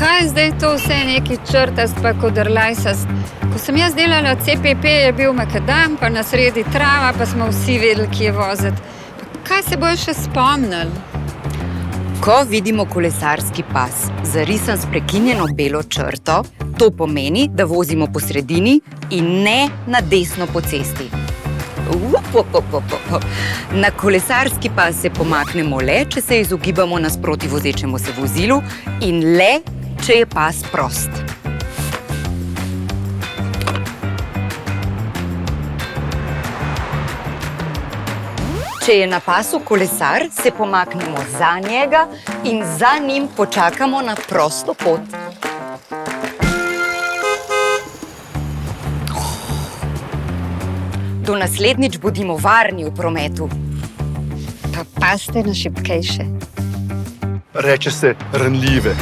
Kaj je zdaj to vse neki črtast pa kodrlajsast? Ko sem jaz delala CPP, je bil makadam, pa na sredi trava, pa smo vsi vedeli, kje voziti. Kaj se bojo še spomnili? Ko vidimo kolesarski pas, zarisan s prekinjeno belo črto, to pomeni, da vozimo po sredini in ne na desno po cesti. Na kolesarski pas se pomaknemo le, če se izogibamo nasproti vozečemu se vozilu in le, če je pas prost. Če je na pasu kolesar, se pomaknemo za njega in za njim počakamo na prosto pot. Do naslednjič bodimo varni v prometu. Pa paste na šibkejše. Reče se ranljive.